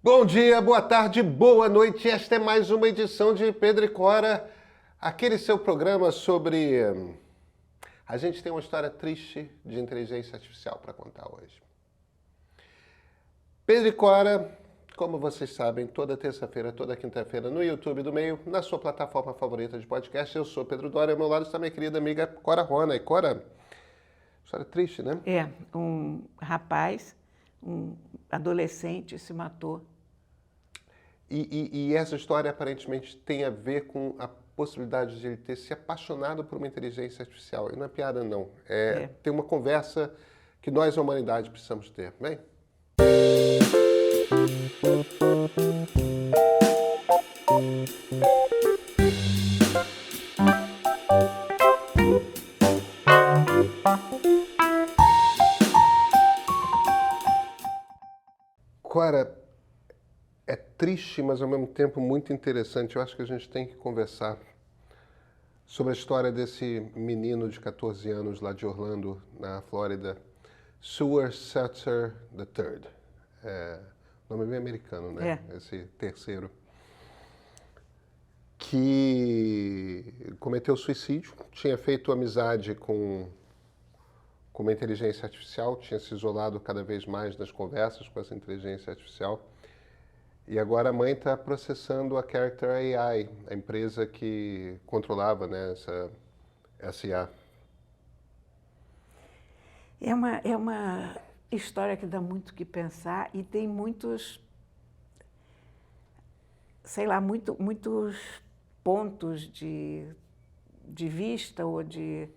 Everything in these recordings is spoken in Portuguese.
Bom dia, boa tarde, boa noite. Esta é mais uma edição de Pedro e Cora, aquele seu programa sobre... A gente tem uma história triste de inteligência artificial para contar hoje. Pedro e Cora, como vocês sabem, toda terça-feira, toda quinta-feira no YouTube do Meio, na sua plataforma favorita de podcast. Eu sou Pedro Dória, ao meu lado está minha querida amiga Cora Rona. E Cora, história triste, né? Um rapaz, um adolescente se matou. E essa história aparentemente tem a ver com a possibilidade de ele ter se apaixonado por uma inteligência artificial. E não é piada, não. Tem uma conversa que nós, a humanidade, precisamos ter. Bem? Cora, é triste, mas ao mesmo tempo muito interessante. Eu acho que a gente tem que conversar sobre a história desse menino de 14 anos lá de Orlando, na Flórida, Seward Satcher III. Nome bem americano, né? Esse terceiro. Que cometeu suicídio, tinha feito amizade com uma inteligência artificial, tinha se isolado cada vez mais das conversas com essa inteligência artificial. E agora a mãe está processando a Character AI, a empresa que controlava, né, essa IA. É uma história que dá muito o que pensar e tem muitos pontos de vista ou de...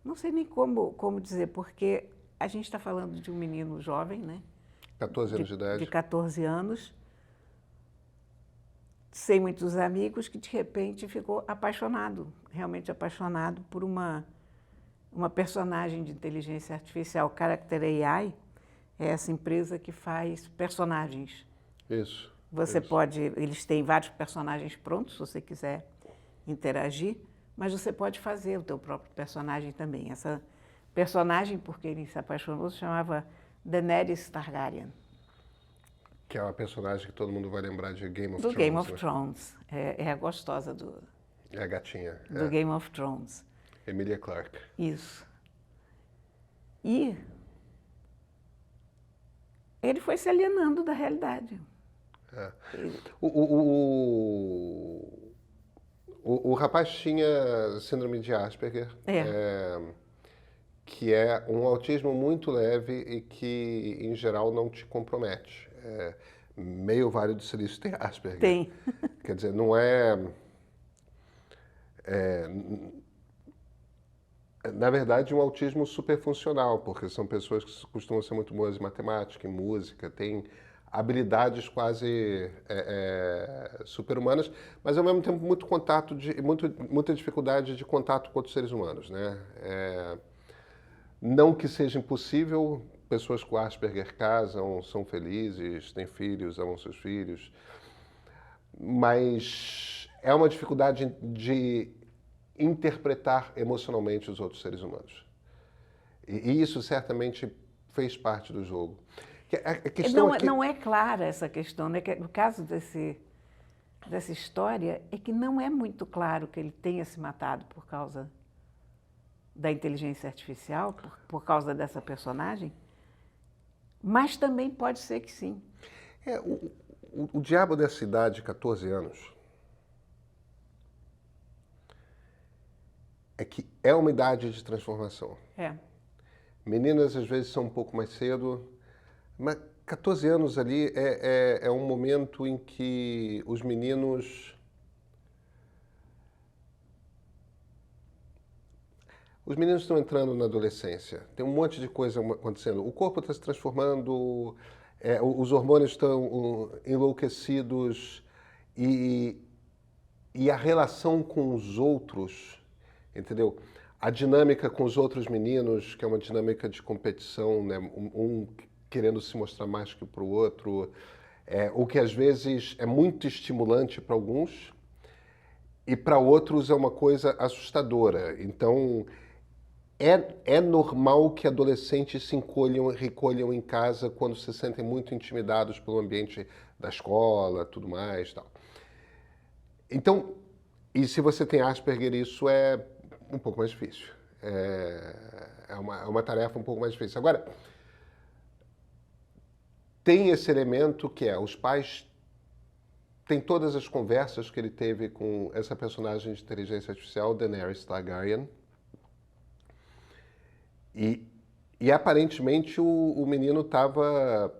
Não sei nem como dizer, porque a gente está falando de um menino jovem, né? 14 anos de idade. De 14 anos, sem muitos amigos, que de repente ficou apaixonado, realmente apaixonado por uma personagem de inteligência artificial. Character AI é essa empresa que faz personagens. Isso. Eles têm vários personagens prontos, se você quiser interagir, mas você pode fazer o teu próprio personagem também. Essa personagem, porque ele se apaixonou, se chamava Daenerys Targaryen. Que é uma personagem que todo mundo vai lembrar de Game of Thrones. Do Game of Thrones. É a gostosa do... É a gatinha. Do Game of Thrones. Emilia Clarke. Isso. E ele foi se alienando da realidade. O rapaz tinha síndrome de Asperger, que é um autismo muito leve e que, em geral, não te compromete. Meio Vale do Silício tem Asperger. Tem. Quer dizer, não é... Na verdade, um autismo superfuncional, porque são pessoas que costumam ser muito boas em matemática, em música, têm habilidades quase super-humanas, mas ao mesmo tempo muita dificuldade de contato com outros seres humanos, né? Não que seja impossível, pessoas com Asperger casam, são felizes, têm filhos, amam seus filhos, mas é uma dificuldade de interpretar emocionalmente os outros seres humanos. E isso certamente fez parte do jogo. Não é clara essa questão, né? No caso dessa história, é que não é muito claro que ele tenha se matado por causa da inteligência artificial, por causa dessa personagem, mas também pode ser que sim. O diabo dessa idade, 14 anos, é que é uma idade de transformação. Meninas, às vezes, são um pouco mais cedo, mas 14 anos ali é um momento em que os meninos... Os meninos estão entrando na adolescência, tem um monte de coisa acontecendo. O corpo está se transformando, os hormônios estão enlouquecidos e a relação com os outros, entendeu? A dinâmica com os outros meninos, que é uma dinâmica de competição, né? Um querendo se mostrar mais que para o outro, o que às vezes é muito estimulante para alguns e para outros é uma coisa assustadora. Então, é normal que adolescentes se recolham em casa quando se sentem muito intimidados pelo ambiente da escola, tudo mais, tal. Então, e se você tem Asperger, isso é um pouco mais difícil. É uma tarefa um pouco mais difícil. Agora, tem esse elemento que os pais têm todas as conversas que ele teve com essa personagem de inteligência artificial, Daenerys Targaryen, e aparentemente o menino estava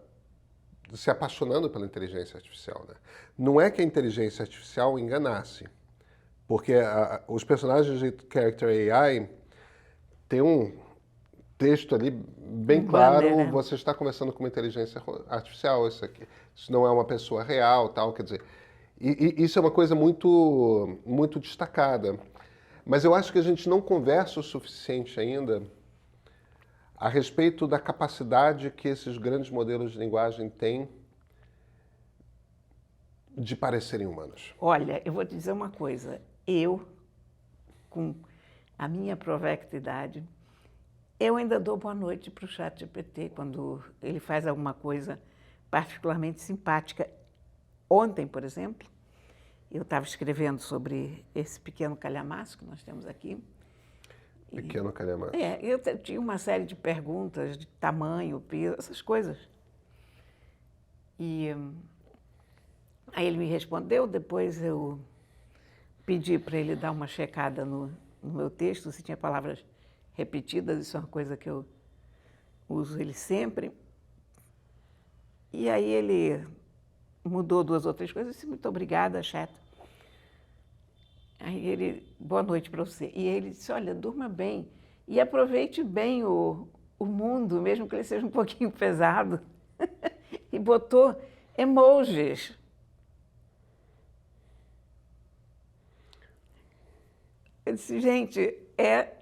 se apaixonando pela inteligência artificial, né? Não é que a inteligência artificial enganasse, porque os personagens de Character AI têm um texto ali bem claro, banner, né? você está conversando com uma inteligência artificial, isso não é uma pessoa real, tal, quer dizer, isso é uma coisa muito, muito destacada. Mas eu acho que a gente não conversa o suficiente ainda a respeito da capacidade que esses grandes modelos de linguagem têm de parecerem humanos. Olha, eu vou te dizer uma coisa. Eu, com a minha provecta idade, eu ainda dou boa noite para o ChatGPT quando ele faz alguma coisa particularmente simpática. Ontem, por exemplo, eu estava escrevendo sobre esse pequeno calhamaço que nós temos aqui. Pequeno calhamaço. Eu tinha uma série de perguntas de tamanho, peso, essas coisas. E aí ele me respondeu, depois eu pedi para ele dar uma checada no meu texto, se tinha palavras repetidas, isso é uma coisa que eu uso ele sempre. E aí ele mudou 2 ou 3 coisas, eu disse, muito obrigada, Chat. Aí ele, boa noite para você. E ele disse, olha, durma bem e aproveite bem o mundo, mesmo que ele seja um pouquinho pesado. E botou emojis. Eu disse, gente, é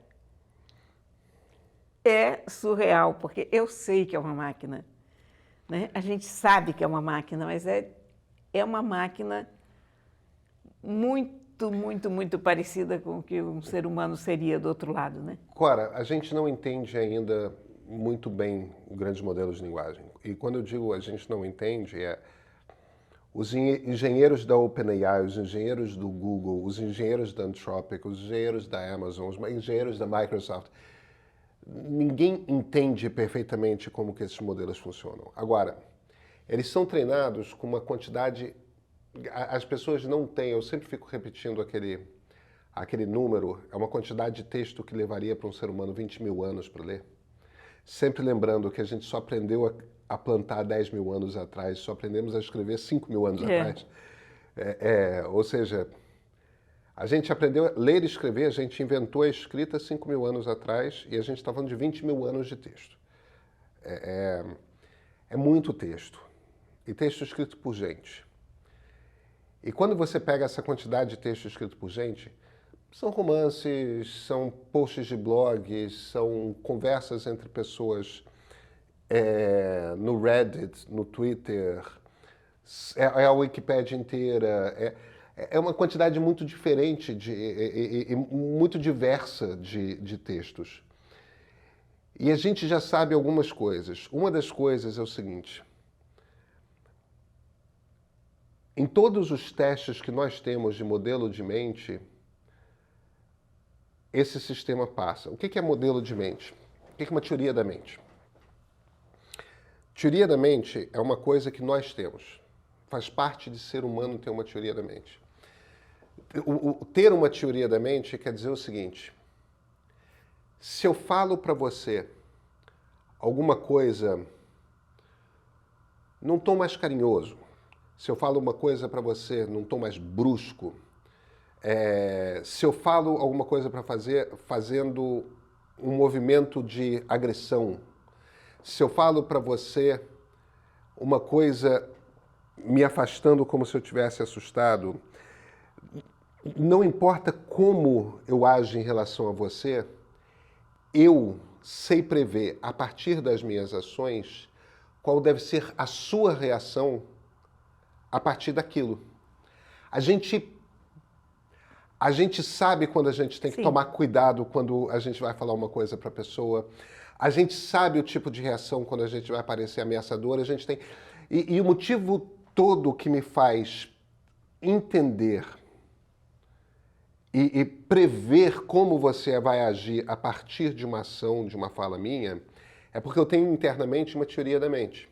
surreal, porque eu sei que é uma máquina, né? A gente sabe que é uma máquina, mas é uma máquina muito, muito, muito parecida com o que um ser humano seria do outro lado, né? Cora, a gente não entende ainda muito bem grandes modelos de linguagem. E quando eu digo a gente não entende, os engenheiros da OpenAI, os engenheiros do Google, os engenheiros da Anthropic, os engenheiros da Amazon, os engenheiros da Microsoft, ninguém entende perfeitamente como que esses modelos funcionam. Agora, eles são treinados com uma quantidade... As pessoas não têm, eu sempre fico repetindo aquele número, é uma quantidade de texto que levaria para um ser humano 20 mil anos para ler. Sempre lembrando que a gente só aprendeu a plantar 10 mil anos atrás, só aprendemos a escrever 5 mil anos atrás. Ou seja, a gente aprendeu a ler e escrever, a gente inventou a escrita 5 mil anos atrás e a gente está falando de 20 mil anos de texto. É muito texto. E texto escrito por gente. E quando você pega essa quantidade de texto escrito por gente, são romances, são posts de blogs, são conversas entre pessoas no Reddit, no Twitter, é a Wikipédia inteira, é uma quantidade muito diferente e muito diversa de textos. E a gente já sabe algumas coisas. Uma das coisas é o seguinte: em todos os testes que nós temos de modelo de mente, esse sistema passa. O que é modelo de mente? O que é uma teoria da mente? Teoria da mente é uma coisa que nós temos. Faz parte de ser humano ter uma teoria da mente. Ter uma teoria da mente quer dizer o seguinte: se eu falo para você alguma coisa num tom mais carinhoso, se eu falo uma coisa para você num tom mais brusco, se eu falo alguma coisa para fazer fazendo um movimento de agressão, se eu falo para você uma coisa me afastando como se eu tivesse assustado, não importa como eu ajo em relação a você, eu sei prever, a partir das minhas ações, qual deve ser a sua reação a partir daquilo. A gente sabe quando a gente tem que Sim. tomar cuidado quando a gente vai falar uma coisa para a pessoa. A gente sabe o tipo de reação quando a gente vai parecer ameaçador. A gente tem... E o motivo todo que me faz entender e prever como você vai agir a partir de uma ação, de uma fala minha, é porque eu tenho internamente uma teoria da mente.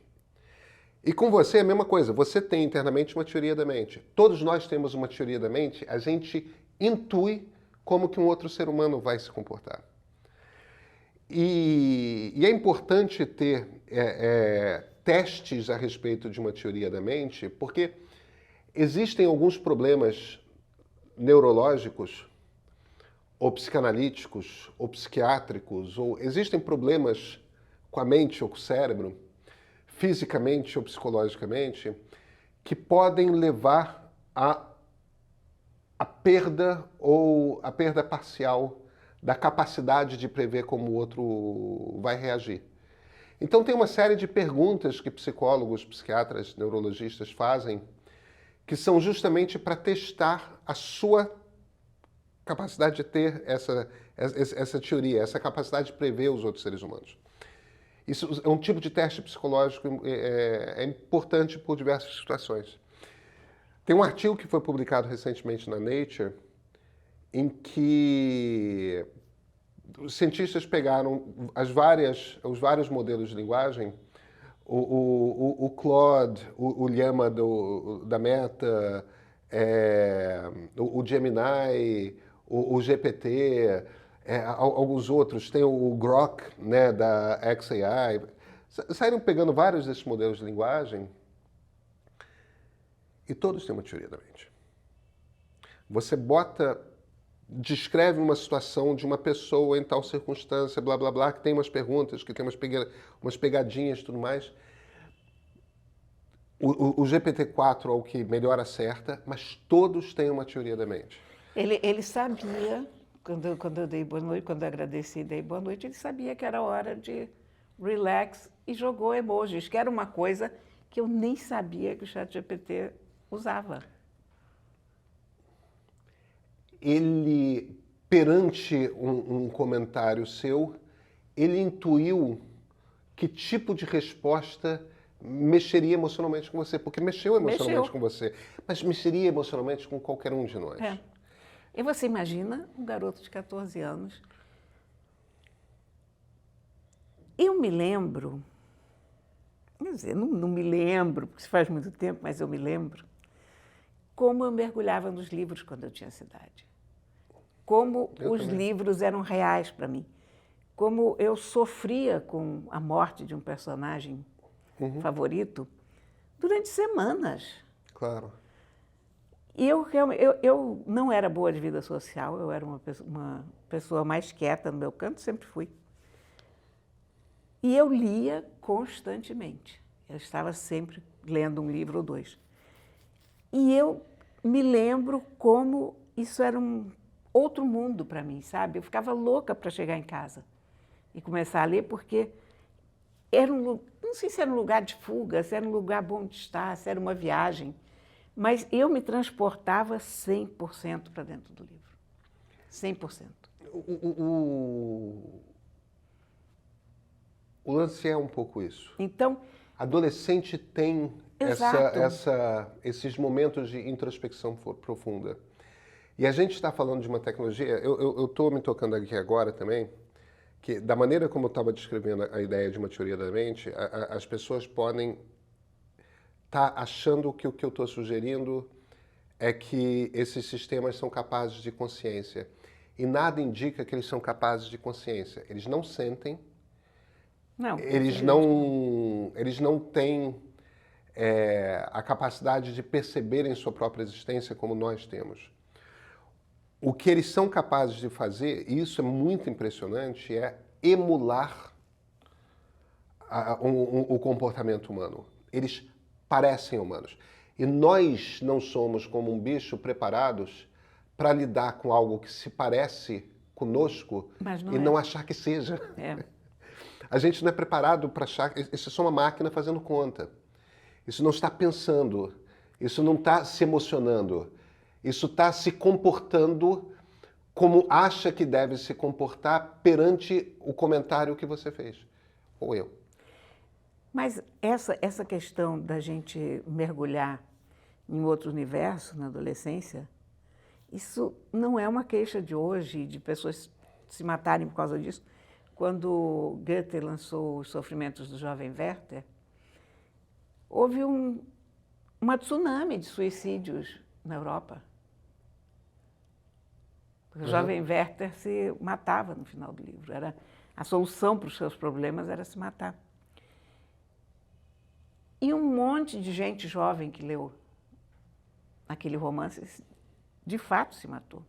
E com você é a mesma coisa, você tem internamente uma teoria da mente. Todos nós temos uma teoria da mente, a gente intui como que um outro ser humano vai se comportar. E é importante ter testes a respeito de uma teoria da mente, porque existem alguns problemas neurológicos, ou psicanalíticos, ou psiquiátricos, ou existem problemas com a mente ou com o cérebro, fisicamente ou psicologicamente, que podem levar a perda ou a perda parcial da capacidade de prever como o outro vai reagir. Então tem uma série de perguntas que psicólogos, psiquiatras, neurologistas fazem que são justamente para testar a sua capacidade de ter essa teoria, essa capacidade de prever os outros seres humanos. Isso é um tipo de teste psicológico é importante por diversas situações. Tem um artigo que foi publicado recentemente na Nature em que os cientistas pegaram os vários modelos de linguagem, o Claude, o Llama da Meta, o Gemini, o GPT, alguns outros, tem o Grok, né, da XAI, saíram pegando vários desses modelos de linguagem e todos têm uma teoria da mente. Você descreve uma situação de uma pessoa em tal circunstância, blá, blá, blá, que tem umas perguntas, que tem umas pegadinhas e tudo mais. O GPT-4 é o que melhor acerta, mas todos têm uma teoria da mente. Ele sabia, quando eu dei boa noite, quando eu agradeci e dei boa noite, ele sabia que era hora de relax e jogou emojis, que era uma coisa que eu nem sabia que o ChatGPT usava. Ele, perante um comentário seu, ele intuiu que tipo de resposta mexeria emocionalmente com você, porque mexeu emocionalmente com você, mas mexeria emocionalmente com qualquer um de nós. E você imagina um garoto de 14 anos. Eu me lembro, quer dizer, não me lembro, porque faz muito tempo, mas eu me lembro, como eu mergulhava nos livros quando eu tinha essa idade. Como os livros eram reais para mim. Como eu sofria com a morte de um personagem favorito durante semanas. Claro. E eu não era boa de vida social, eu era uma pessoa mais quieta no meu canto, sempre fui. E eu lia constantemente. Eu estava sempre lendo um livro ou dois. E eu me lembro como isso era um outro mundo para mim, sabe? Eu ficava louca para chegar em casa e começar a ler, porque era não sei se era um lugar de fuga, se era um lugar bom de estar, se era uma viagem, mas eu me transportava 100% para dentro do livro. 100%. O lance é um pouco isso. Então, adolescente tem esses momentos de introspecção profunda. E a gente está falando de uma tecnologia, eu estou me tocando aqui agora também, que da maneira como eu estava descrevendo a ideia de uma teoria da mente, as pessoas podem estar achando que o que eu estou sugerindo é que esses sistemas são capazes de consciência. E nada indica que eles são capazes de consciência. Eles não sentem, eles não têm a capacidade de perceberem sua própria existência como nós temos. O que eles são capazes de fazer, e isso é muito impressionante, é emular o comportamento humano. Eles parecem humanos. E nós não somos, como um bicho, preparados para lidar com algo que se parece conosco e não achar que seja. A gente não é preparado para achar que isso é só uma máquina fazendo conta. Isso não está pensando, isso não está se emocionando. Isso está se comportando como acha que deve se comportar perante o comentário que você fez, ou eu. Mas essa questão da gente mergulhar em outro universo na adolescência, isso não é uma queixa de hoje, de pessoas se matarem por causa disso. Quando Goethe lançou Os Sofrimentos do Jovem Werther, houve uma tsunami de suicídios na Europa. O jovem Werther se matava no final do livro. A solução para os seus problemas era se matar. E um monte de gente jovem que leu aquele romance, de fato, se matou.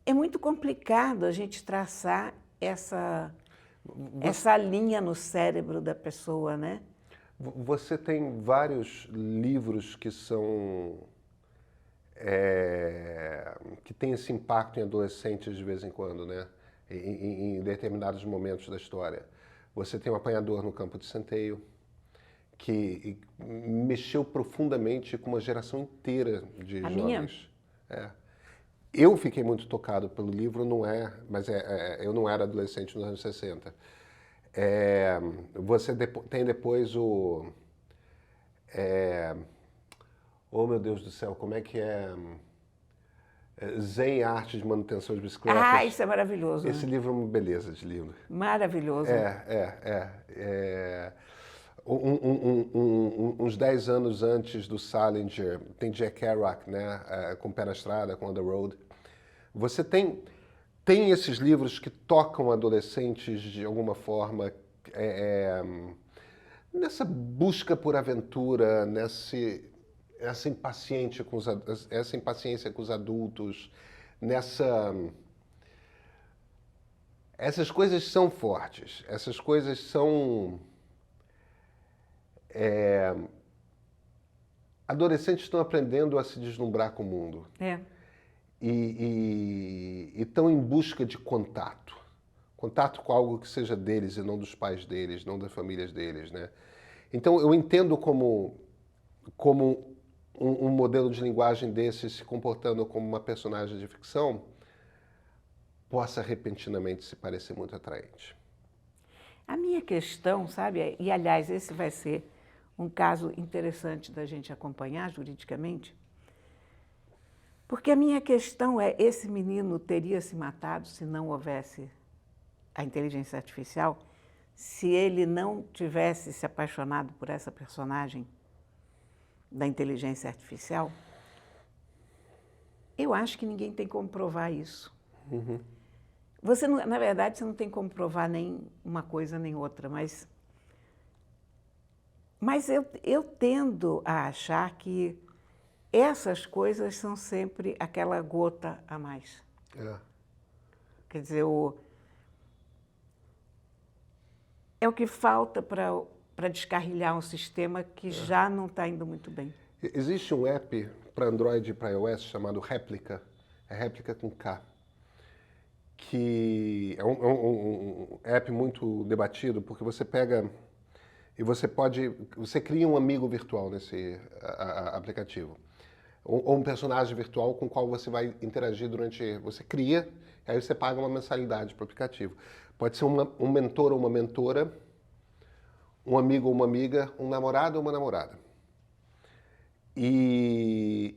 É muito complicado a gente traçar essa linha no cérebro da pessoa, né? Você tem vários livros que são... que tem esse impacto em adolescentes de vez em quando, né? Em determinados momentos da história. Você tem o Apanhador no Campo de Centeio, que mexeu profundamente com uma geração inteira de jovens. Minha? Eu fiquei muito tocado pelo livro, mas eu não era adolescente nos anos 60. Você tem depois o... oh, meu Deus do céu, como é que é? Zen Arte de Manutenção de Bicicletas. Ah, isso é maravilhoso. Esse livro é uma beleza de livro. Maravilhoso. Uns 10 anos antes do Salinger, tem Jack Kerouac, né? Com Pé na Estrada, com On the Road. Você tem esses livros que tocam adolescentes de alguma forma, nessa busca por aventura, essa impaciência com os adultos, essas coisas são fortes, essas coisas são... adolescentes estão aprendendo a se deslumbrar com o mundo. E estão em busca de contato. Contato com algo que seja deles e não dos pais deles, não das famílias deles, né? Então, eu entendo como um modelo de linguagem desse se comportando como uma personagem de ficção possa repentinamente se parecer muito atraente. A minha questão, sabe, e aliás, esse vai ser um caso interessante da gente acompanhar juridicamente, porque a minha questão é, esse menino teria se matado se não houvesse a inteligência artificial, se ele não tivesse se apaixonado por essa personagem da inteligência artificial? Eu acho que ninguém tem como provar isso. Você não, na verdade, você não tem como provar nem uma coisa nem outra, mas eu tendo a achar que essas coisas são sempre aquela gota a mais. Quer dizer, é o que falta para descarrilhar um sistema que já não está indo muito bem. Existe um app para Android e para iOS chamado Réplica, Réplica com K, que é um app muito debatido, porque você pega e você cria um amigo virtual nesse aplicativo, ou um personagem virtual com o qual você vai interagir você cria, aí você paga uma mensalidade para o aplicativo. Pode ser um mentor ou uma mentora, um amigo ou uma amiga, um namorado ou uma namorada. E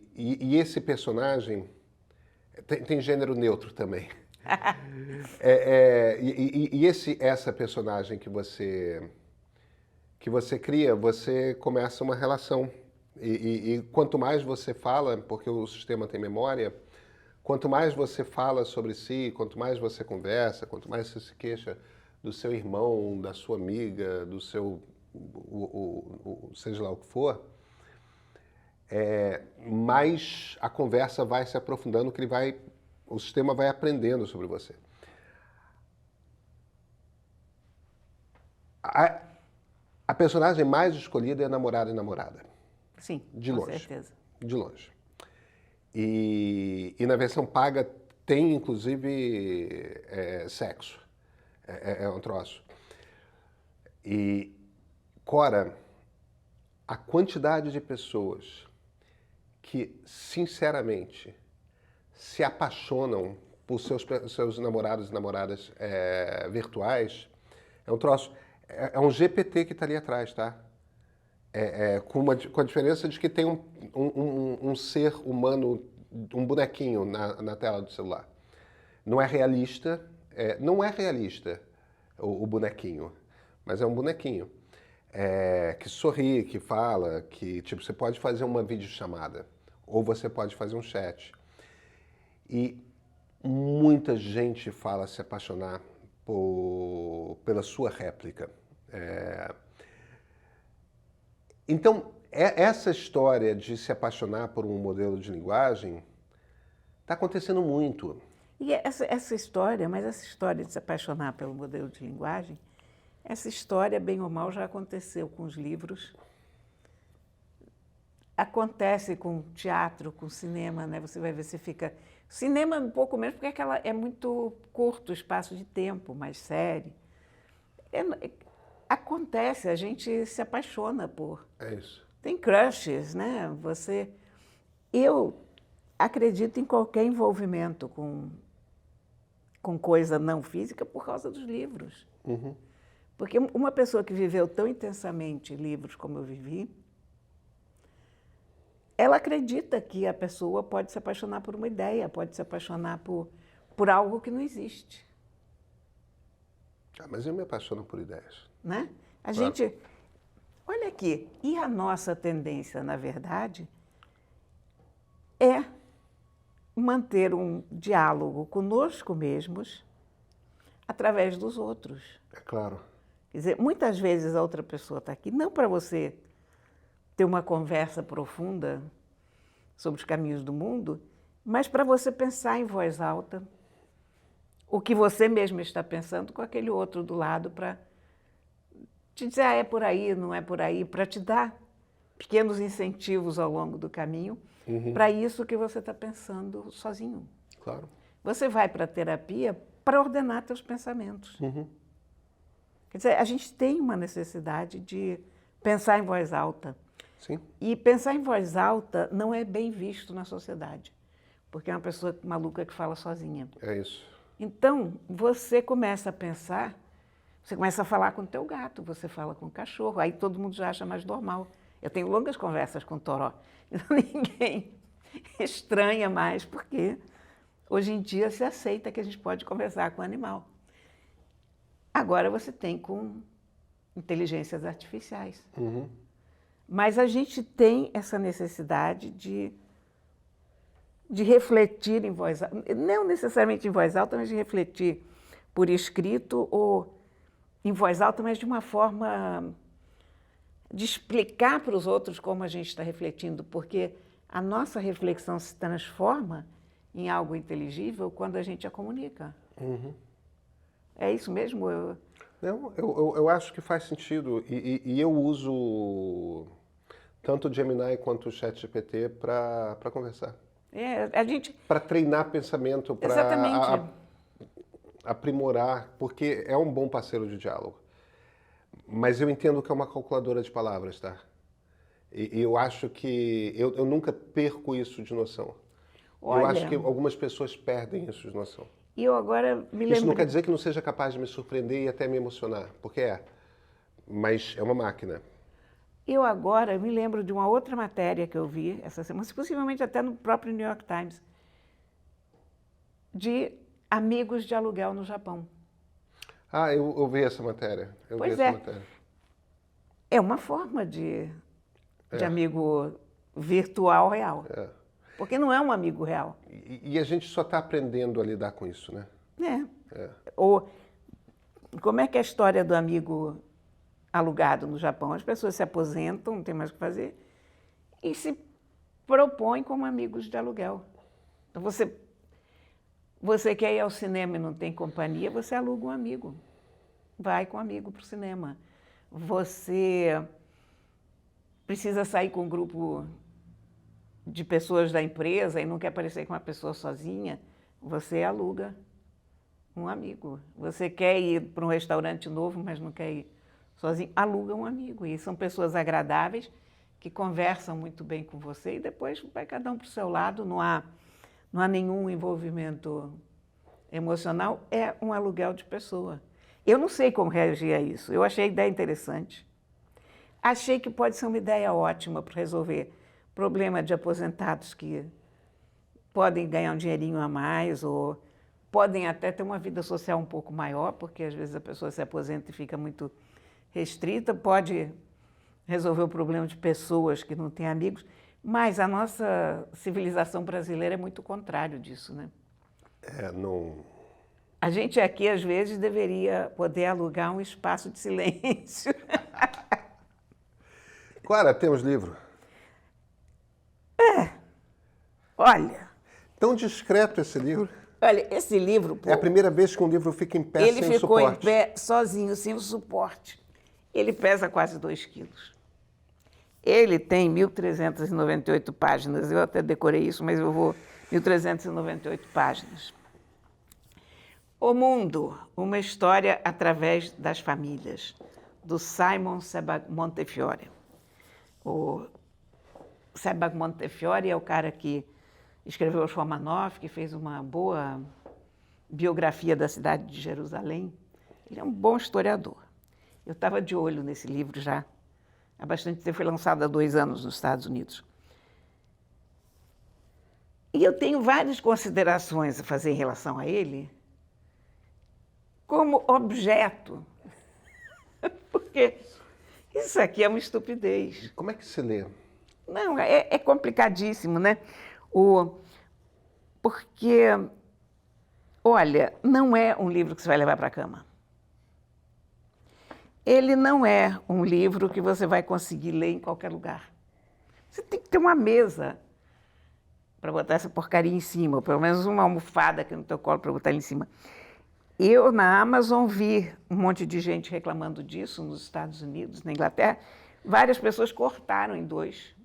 esse personagem tem gênero neutro também. Essa personagem que você cria, você começa uma relação. E quanto mais você fala, porque o sistema tem memória, quanto mais você fala sobre si, quanto mais você conversa, quanto mais você se queixa do seu irmão, da sua amiga, do seu... seja lá o que for, mais a conversa vai se aprofundando, que o sistema vai aprendendo sobre você. A personagem mais escolhida é namorada e namorada. Sim, de com longe, certeza. De longe. E na versão paga tem, inclusive, sexo. É um troço. E, Cora, a quantidade de pessoas que, sinceramente, se apaixonam por seus namorados e namoradas virtuais, é um troço, é um GPT que está ali atrás, tá? Com a diferença de que tem um ser humano, um bonequinho na tela do celular. Não é realista, não é realista o bonequinho, mas é um bonequinho que sorri, que fala, que tipo, você pode fazer uma videochamada ou você pode fazer um chat. E muita gente fala se apaixonar pela sua réplica. Então, essa história de se apaixonar por um modelo de linguagem está acontecendo muito. E essa história, mas essa história de se apaixonar pelo modelo de linguagem, essa história, bem ou mal, já aconteceu com os livros. Acontece com teatro, com cinema, né? Você vai ver se fica... Cinema um pouco menos, porque é muito curto o espaço de tempo, mais série. Acontece, a gente se apaixona por... É isso. Tem crushes, né? Eu acredito em qualquer envolvimento com coisa não física por causa dos livros. Uhum. Porque uma pessoa que viveu tão intensamente livros como eu vivi, ela acredita que a pessoa pode se apaixonar por uma ideia, pode se apaixonar por algo que não existe. Mas eu me apaixono por ideias. Né? Claro. Gente, olha aqui, e a nossa tendência, na verdade, é manter um diálogo conosco mesmos através dos outros. É claro. Quer dizer, muitas vezes a outra pessoa está aqui, não para você ter uma conversa profunda sobre os caminhos do mundo, mas para você pensar em voz alta o que você mesmo está pensando com aquele outro do lado para te dizer, é por aí, não é por aí, para te dar pequenos incentivos ao longo do caminho para isso que você está pensando sozinho. Claro. Você vai para a terapia para ordenar seus pensamentos. Quer dizer, a gente tem uma necessidade de pensar em voz alta. Sim. E pensar em voz alta não é bem visto na sociedade, porque é uma pessoa maluca que fala sozinha. É isso. Então, você começa a pensar, você começa a falar com o teu gato, você fala com o cachorro, aí todo mundo já acha mais normal. Eu tenho longas conversas com o Toró, então ninguém estranha mais, porque hoje em dia se aceita que a gente pode conversar com o animal. Agora você tem com inteligências artificiais. Mas a gente tem essa necessidade de refletir em voz alta, não necessariamente em voz alta, mas de refletir por escrito ou em voz alta, mas de uma forma de explicar para os outros como a gente está refletindo, porque a nossa reflexão se transforma em algo inteligível quando a gente a comunica. É isso mesmo? Eu acho que faz sentido e eu uso tanto o Gemini quanto o ChatGPT para conversar. A gente... Para treinar pensamento, para aprimorar, porque é um bom parceiro de diálogo. Mas eu entendo que é uma calculadora de palavras, tá? E eu acho que eu nunca perco isso de noção. Olha, eu acho que algumas pessoas perdem isso de noção. E eu agora me lembro... Isso não quer dizer que não seja capaz de me surpreender e até me emocionar, porque mas é uma máquina. Eu agora me lembro de uma outra matéria que eu vi essa semana, possivelmente até no próprio New York Times, de amigos de aluguel no Japão. Eu vi essa matéria. É uma forma de amigo virtual real. Porque não é um amigo real. E a gente só está aprendendo a lidar com isso, né? Ou como é que é a história do amigo alugado no Japão? As pessoas se aposentam, não tem mais o que fazer, e se propõem como amigos de aluguel. Então você quer ir ao cinema e não tem companhia, você aluga um amigo. Vai com um amigo para o cinema. Você precisa sair com um grupo de pessoas da empresa e não quer parecer com uma pessoa sozinha, você aluga um amigo. Você quer ir para um restaurante novo, mas não quer ir sozinho, aluga um amigo. E são pessoas agradáveis que conversam muito bem com você e depois vai cada um para o seu lado, não há nenhum envolvimento emocional, é um aluguel de pessoa. Eu não sei como reagir a isso. Eu achei a ideia interessante. Achei que pode ser uma ideia ótima para resolver problema de aposentados que podem ganhar um dinheirinho a mais ou podem até ter uma vida social um pouco maior, porque às vezes a pessoa se aposenta e fica muito restrita, pode resolver o problema de pessoas que não têm amigos, mas a nossa civilização brasileira é muito o contrário disso, né? Não... A gente aqui, às vezes, deveria poder alugar um espaço de silêncio. Clara, temos livro? Olha... Tão discreto esse livro. Olha, esse livro... É a primeira vez que um livro fica em pé sem suporte. Ele ficou em pé sozinho, sem o suporte. Ele pesa quase 2 quilos. Ele tem 1.398 páginas. Eu até decorei isso, mas eu vou... 1.398 páginas. O Mundo, uma história através das famílias, do Simon Sebag Montefiore. O Sebag Montefiore é o cara que escreveu os Romanov, que fez uma boa biografia da cidade de Jerusalém. Ele é um bom historiador. Eu estava de olho nesse livro já há bastante tempo, foi lançado há 2 anos nos Estados Unidos. E eu tenho várias considerações a fazer em relação a ele como objeto, porque isso aqui é uma estupidez. Como é que se lê? Não, é complicadíssimo, né? Porque, olha, não é um livro que você vai levar para a cama. Ele não é um livro que você vai conseguir ler em qualquer lugar. Você tem que ter uma mesa para botar essa porcaria em cima, ou pelo menos uma almofada aqui no teu colo para botar ele em cima. Eu, na Amazon, vi um monte de gente reclamando disso nos Estados Unidos, na Inglaterra. Várias pessoas cortaram em 2.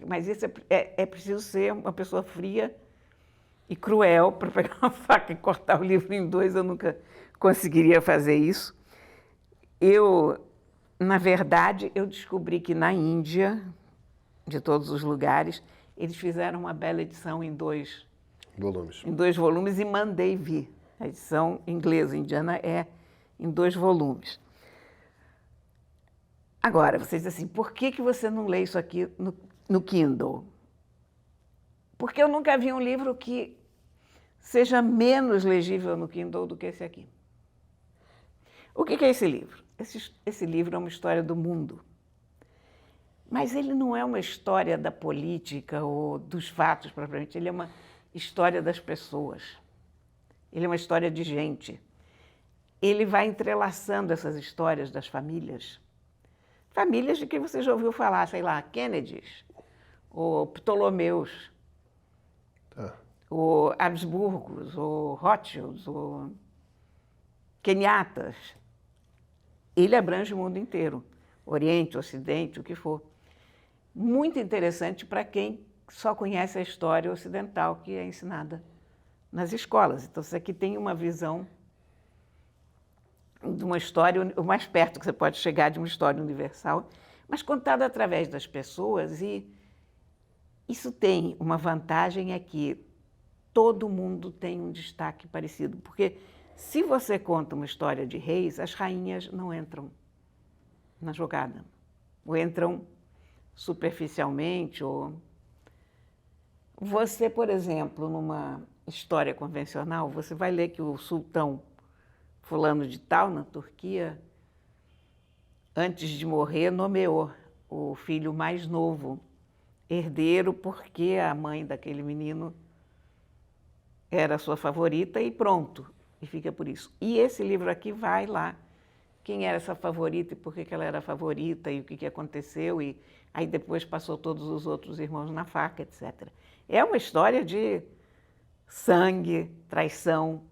Mas isso é preciso ser uma pessoa fria e cruel para pegar uma faca e cortar o livro em 2. Eu nunca conseguiria fazer isso. Na verdade, eu descobri que na Índia, de todos os lugares, eles fizeram uma bela edição em 2 volumes. Em 2 volumes e mandei vir. A edição inglesa, indiana, é em 2 volumes. Agora, você diz assim, por que você não lê isso aqui no Kindle? Porque eu nunca vi um livro que seja menos legível no Kindle do que esse aqui. O que é esse livro? Esse livro é uma história do mundo. Mas ele não é uma história da política ou dos fatos propriamente, ele é uma história das pessoas. Ele é uma história de gente. Ele vai entrelaçando essas histórias das famílias. Famílias de quem você já ouviu falar, sei lá, Kennedys, ou Ptolomeus, ou Habsburgos, ou Rothschilds, ou Kenyatas. Ele abrange o mundo inteiro, Oriente, Ocidente, o que for. Muito interessante para quem só conhece a história ocidental que é ensinada nas escolas. Então, isso aqui tem uma visão de uma história, o mais perto que você pode chegar de uma história universal, mas contada através das pessoas. E isso tem uma vantagem, é que todo mundo tem um destaque parecido, porque se você conta uma história de reis, as rainhas não entram na jogada, ou entram superficialmente, ou... Você, por exemplo, numa história convencional, você vai ler que o sultão fulano de tal, na Turquia, antes de morrer, nomeou o filho mais novo herdeiro porque a mãe daquele menino era a sua favorita e pronto, e fica por isso. E esse livro aqui vai lá, quem era essa favorita e por que ela era favorita e o que aconteceu, e aí depois passou todos os outros irmãos na faca, etc. É uma história de sangue, traição,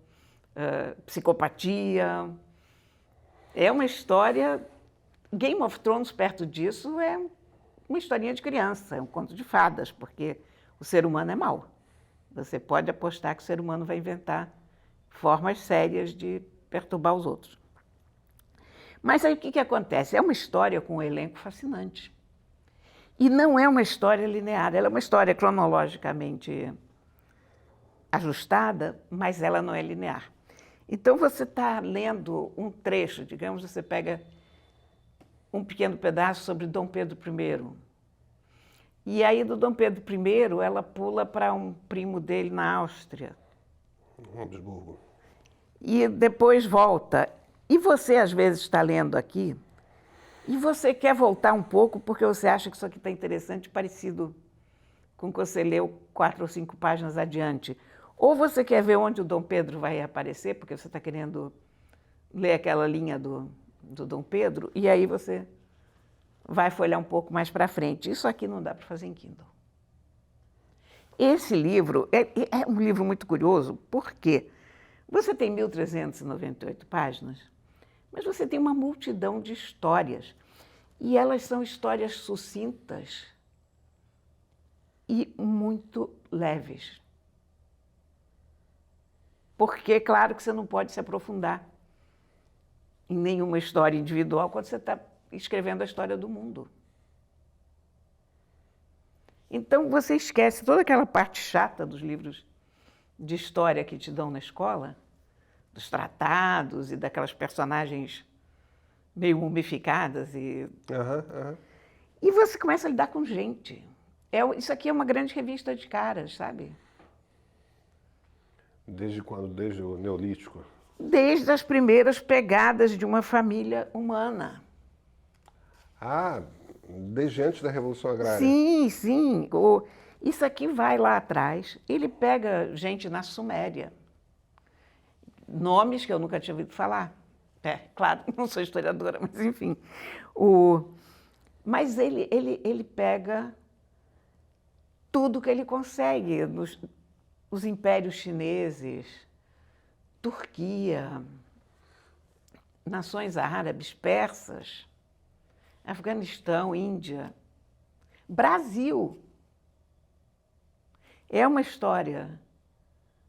psicopatia. É uma história... Game of Thrones, perto disso, é uma historinha de criança, é um conto de fadas, porque o ser humano é mau. Você pode apostar que o ser humano vai inventar formas sérias de perturbar os outros. Mas aí o que acontece? É uma história com um elenco fascinante. E não é uma história linear, ela é uma história cronologicamente ajustada, mas ela não é linear. Então, você está lendo um trecho, digamos, você pega um pequeno pedaço sobre Dom Pedro I. E aí, do Dom Pedro I, ela pula para um primo dele na Áustria. Habsburgo. E depois volta. E você, às vezes, está lendo aqui, e você quer voltar um pouco porque você acha que isso aqui está interessante, parecido com o que você leu 4 ou 5 páginas adiante. Ou você quer ver onde o Dom Pedro vai aparecer, porque você está querendo ler aquela linha do Dom Pedro, e aí você vai folhear um pouco mais para frente. Isso aqui não dá para fazer em Kindle. Esse livro é um livro muito curioso, porque você tem 1.398 páginas, mas você tem uma multidão de histórias. E elas são histórias sucintas e muito leves. Porque, claro, que você não pode se aprofundar em nenhuma história individual quando você está escrevendo a história do mundo. Então, você esquece toda aquela parte chata dos livros de história que te dão na escola, dos tratados e daquelas personagens meio mumificadas. E você começa a lidar com gente. Isso aqui é uma grande revista de caras, sabe? Desde quando? Desde o Neolítico? Desde as primeiras pegadas de uma família humana. Ah, desde antes da Revolução Agrária. Sim, sim. Isso aqui vai lá atrás. Ele pega gente na Suméria. Nomes que eu nunca tinha ouvido falar. Claro, não sou historiadora, mas enfim. Mas ele pega tudo que ele consegue. Os impérios chineses, Turquia, nações árabes, persas, Afeganistão, Índia, Brasil. É uma história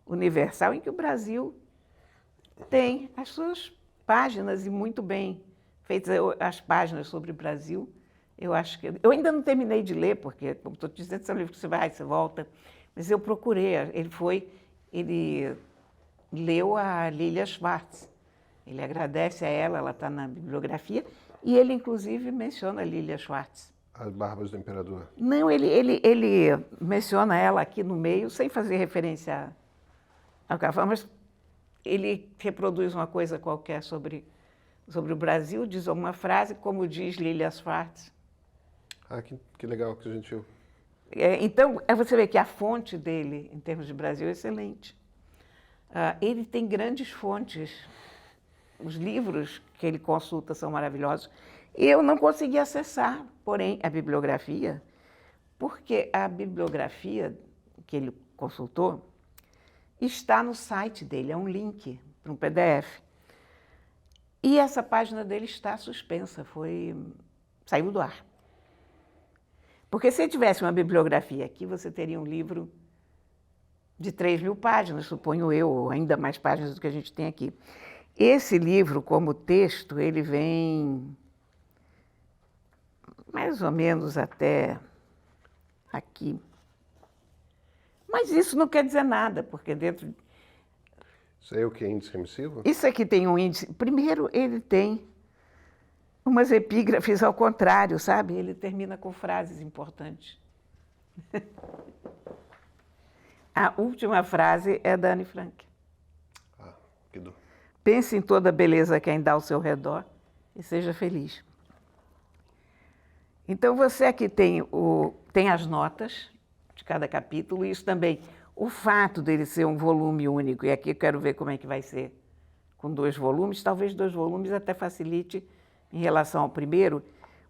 universal em que o Brasil tem as suas páginas, e muito bem feitas. As páginas sobre o Brasil, eu acho que... Eu ainda não terminei de ler, porque, como estou te dizendo, esse é um livro que você vai, você volta, mas eu procurei. Ele leu a Lilia Schwartz. Ele agradece a ela está na bibliografia, e ele, inclusive, menciona a Lilia Schwartz. As Barbas do Imperador. Não, ele menciona ela aqui no meio, sem fazer referência ao Café, mas ele reproduz uma coisa qualquer sobre o Brasil, diz alguma frase, como diz Lilia Schwartz. Ah, que legal, que gentil. Então, você vê que a fonte dele, em termos de Brasil, é excelente. Ele tem grandes fontes. Os livros que ele consulta são maravilhosos. Eu não consegui acessar, porém, a bibliografia, porque a bibliografia que ele consultou está no site dele, é um link para um PDF. E essa página dele está suspensa, saiu do ar. Porque se tivesse uma bibliografia aqui, você teria um livro de 3.000 páginas, suponho eu, ou ainda mais páginas do que a gente tem aqui. Esse livro, como texto, ele vem mais ou menos até aqui. Mas isso não quer dizer nada, porque dentro... Isso aí é o que? Índice remissivo? Isso aqui tem um índice... Primeiro, ele tem umas epígrafes ao contrário, sabe? Ele termina com frases importantes. A última frase é da Anne Frank. Ah, que dor. Pense em toda a beleza que ainda há ao seu redor e seja feliz. Então, você aqui tem as notas de cada capítulo, e isso também, o fato dele ser um volume único, e aqui eu quero ver como é que vai ser com 2 volumes, talvez 2 volumes até facilite em relação ao primeiro,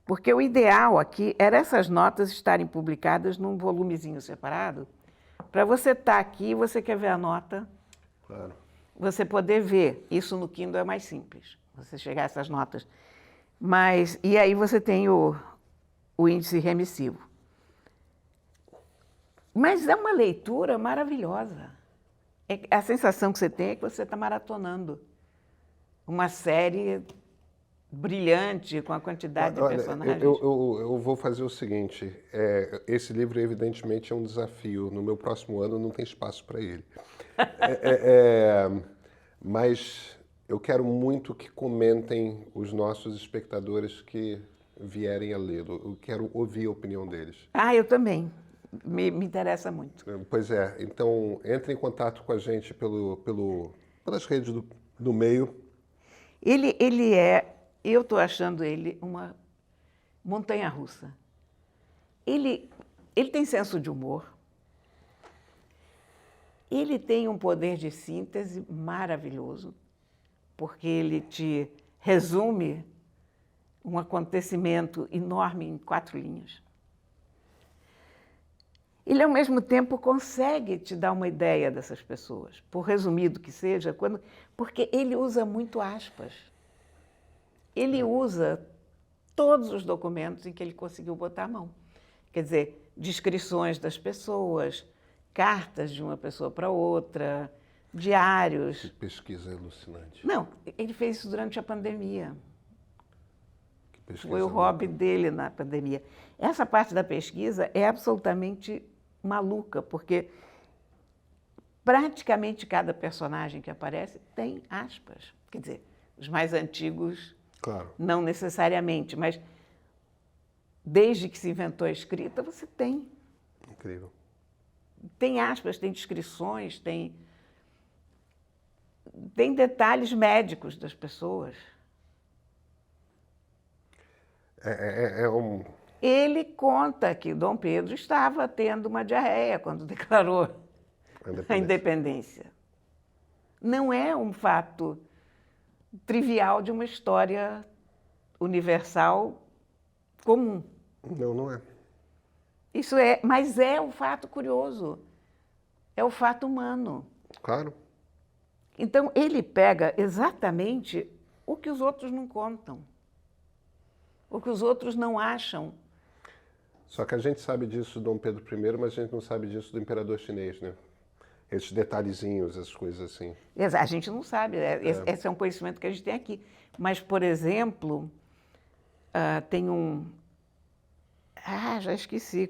porque o ideal aqui era essas notas estarem publicadas num volumezinho separado, para você estar aqui e você quer ver a nota, claro, você poder ver. Isso no Kindle é mais simples, você chegar a essas notas. E aí você tem o índice remissivo. Mas é uma leitura maravilhosa. A sensação que você tem é que você está maratonando uma série brilhante, com a quantidade de personagens. Eu vou fazer o seguinte, esse livro evidentemente é um desafio, no meu próximo ano não tem espaço para ele. Mas eu quero muito que comentem os nossos espectadores que vierem a lê-lo. Eu quero ouvir a opinião deles. Eu também. Me interessa muito. Pois é. Então, entre em contato com a gente pelas redes do meio. Eu estou achando ele uma montanha-russa. Ele tem senso de humor. Ele tem um poder de síntese maravilhoso, porque ele te resume um acontecimento enorme em 4 linhas. Ele, ao mesmo tempo, consegue te dar uma ideia dessas pessoas, por resumido que seja, porque ele usa muito aspas. Ele usa todos os documentos em que ele conseguiu botar a mão. Quer dizer, descrições das pessoas, cartas de uma pessoa para outra, diários. Que pesquisa alucinante. Não, ele fez isso durante a pandemia. Pesquisa Foi o hobby dele na pandemia. Essa parte da pesquisa é absolutamente maluca, porque praticamente cada personagem que aparece tem aspas. Quer dizer, os mais antigos, claro, não necessariamente, mas desde que se inventou a escrita, você tem. Incrível. Tem aspas, tem descrições, tem detalhes médicos das pessoas. Ele conta que Dom Pedro estava tendo uma diarreia quando declarou a independência. Não é um fato trivial de uma história universal comum. Não é. Mas é um fato curioso. É o fato humano. Claro. Então, ele pega exatamente o que os outros não contam, o que os outros não acham. Só que a gente sabe disso do Dom Pedro I, mas a gente não sabe disso do imperador chinês, né? Esses detalhezinhos, essas coisas assim. A gente não sabe, esse é um conhecimento que a gente tem aqui. Mas, por exemplo, tem já esqueci,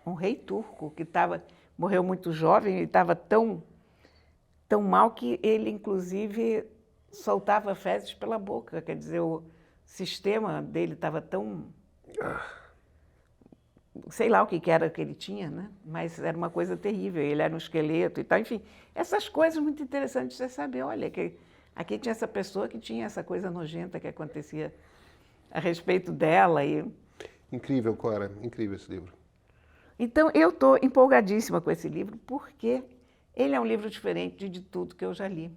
um rei turco que morreu muito jovem, ele estava tão mal que ele, inclusive, soltava fezes pela boca. Quer dizer, o sistema dele estava tão... Sei lá o que era que ele tinha, né? Mas era uma coisa terrível. Ele era um esqueleto e tal. Enfim, essas coisas muito interessantes de você saber. Olha, que aqui tinha essa pessoa que tinha essa coisa nojenta que acontecia a respeito dela. Incrível, Cora. Incrível esse livro. Então, eu estou empolgadíssima com esse livro, porque ele é um livro diferente de tudo que eu já li,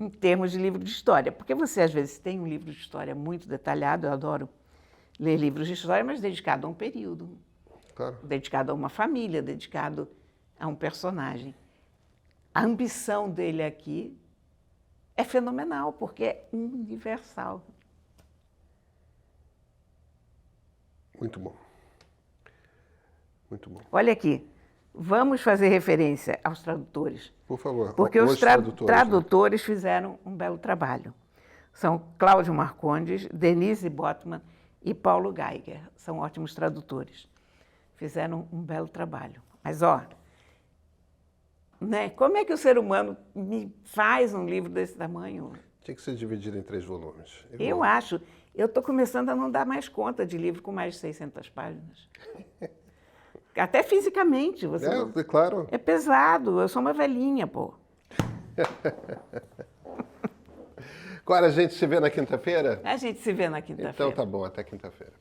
em termos de livro de história. Porque você, às vezes, tem um livro de história muito detalhado, eu adoro ler livros de história, mas dedicado a um período, claro, dedicado a uma família, dedicado a um personagem. A ambição dele aqui é fenomenal, porque é universal. Muito bom. Muito bom. Olha aqui, vamos fazer referência aos tradutores. Por favor. Porque os tradutores fizeram um belo trabalho. São Cláudio Marcondes, Denise Botman e Paulo Geiger. São ótimos tradutores. Fizeram um belo trabalho. Mas, né, como é que o ser humano me faz um livro desse tamanho? Tinha que ser dividido em 3 volumes. Eu acho. Eu estou começando a não dar mais conta de livro com mais de 600 páginas. Até fisicamente. Claro. É pesado. Eu sou uma velhinha, pô. Agora a gente se vê na quinta-feira? A gente se vê na quinta-feira. Então tá bom, até quinta-feira.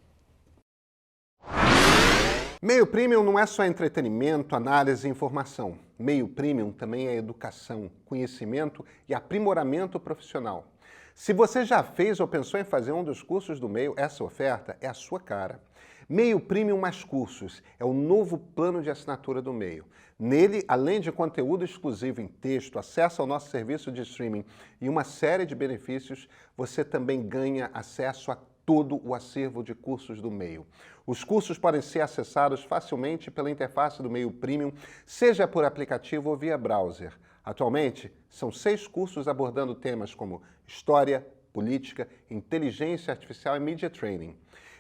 Meio Premium não é só entretenimento, análise e informação. Meio Premium também é educação, conhecimento e aprimoramento profissional. Se você já fez ou pensou em fazer um dos cursos do Meio, essa oferta é a sua cara. Meio Premium mais cursos é o novo plano de assinatura do Meio. Nele, além de conteúdo exclusivo em texto, acesso ao nosso serviço de streaming e uma série de benefícios, você também ganha acesso a todo o acervo de cursos do Meio. Os cursos podem ser acessados facilmente pela interface do Meio Premium, seja por aplicativo ou via browser. Atualmente, são 6 cursos abordando temas como História, política, inteligência artificial e media training.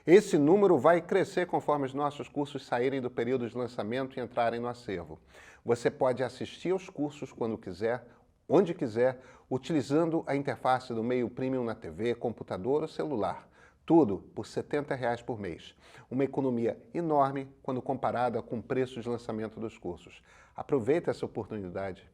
Esse número vai crescer conforme os nossos cursos saírem do período de lançamento e entrarem no acervo. Você pode assistir aos cursos quando quiser, onde quiser, utilizando a interface do meio premium na TV, computador ou celular. Tudo por R$ 70 por mês. Uma economia enorme quando comparada com o preço de lançamento dos cursos. Aproveite essa oportunidade.